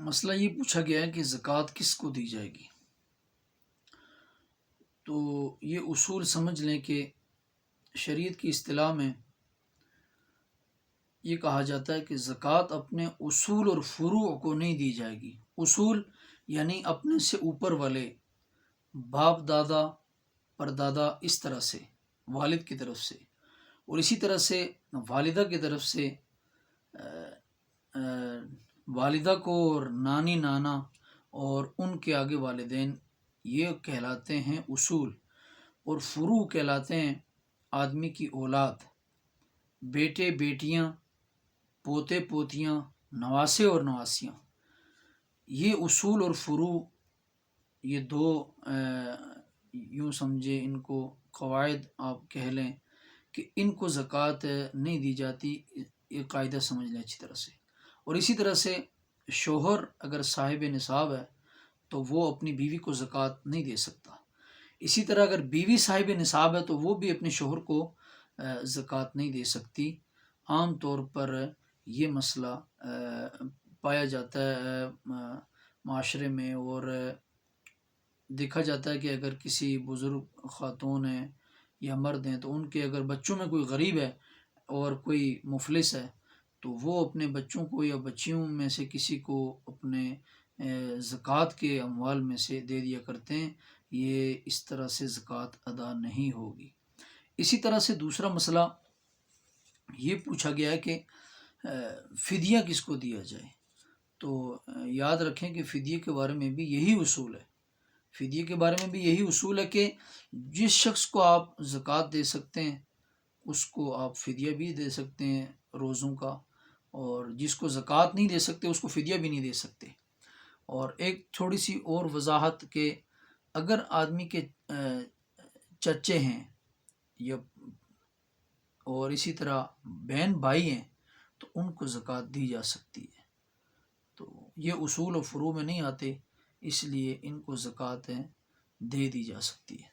مسئلہ یہ پوچھا گیا ہے کہ زکوٰۃ کس کو دی جائے گی۔ تو یہ اصول سمجھ لیں کہ شریعت کی اصطلاح میں یہ کہا جاتا ہے کہ زکوٰۃ اپنے اصول اور فروع کو نہیں دی جائے گی۔ اصول یعنی اپنے سے اوپر والے، باپ دادا پردادا، اس طرح سے والد کی طرف سے، اور اسی طرح سے والدہ کی طرف سے والدہ کو، اور نانی نانا اور ان کے آگے والدین، یہ کہلاتے ہیں اصول۔ اور فروع کہلاتے ہیں آدمی کی اولاد، بیٹے بیٹیاں، پوتے پوتیاں، نواسے اور نواسیاں۔ یہ اصول اور فروع، یہ دو یوں سمجھے ان کو قواعد آپ کہہ لیں کہ ان کو زکوٰۃ نہیں دی جاتی، یہ قاعدہ سمجھ لیں اچھی طرح سے۔ اور اسی طرح سے شوہر اگر صاحب نصاب ہے تو وہ اپنی بیوی کو زکوٰۃ نہیں دے سکتا۔ اسی طرح اگر بیوی صاحب نصاب ہے تو وہ بھی اپنے شوہر کو زکوٰۃ نہیں دے سکتی۔ عام طور پر یہ مسئلہ پایا جاتا ہے معاشرے میں، اور دیکھا جاتا ہے کہ اگر کسی بزرگ خاتون ہیں یا مرد ہیں تو ان کے اگر بچوں میں کوئی غریب ہے اور کوئی مفلس ہے تو وہ اپنے بچوں کو یا بچیوں میں سے کسی کو اپنے زکوٰۃ کے اموال میں سے دے دیا کرتے ہیں۔ یہ اس طرح سے زکوٰۃ ادا نہیں ہوگی۔ اسی طرح سے دوسرا مسئلہ یہ پوچھا گیا ہے کہ فدیہ کس کو دیا جائے۔ تو یاد رکھیں کہ فدیے کے بارے میں بھی یہی اصول ہے۔ فدیے کے بارے میں بھی یہی اصول ہے کہ جس شخص کو آپ زکوٰۃ دے سکتے ہیں اس کو آپ فدیہ بھی دے سکتے ہیں روزوں کا، اور جس کو زکوٰۃ نہیں دے سکتے اس کو فدیہ بھی نہیں دے سکتے۔ اور ایک تھوڑی سی اور وضاحت کہ اگر آدمی کے چچے ہیں یا اور اسی طرح بہن بھائی ہیں تو ان کو زکوٰۃ دی جا سکتی ہے۔ تو یہ اصول و فروع میں نہیں آتے، اس لیے ان کو زکوٰۃ دے دی جا سکتی ہے۔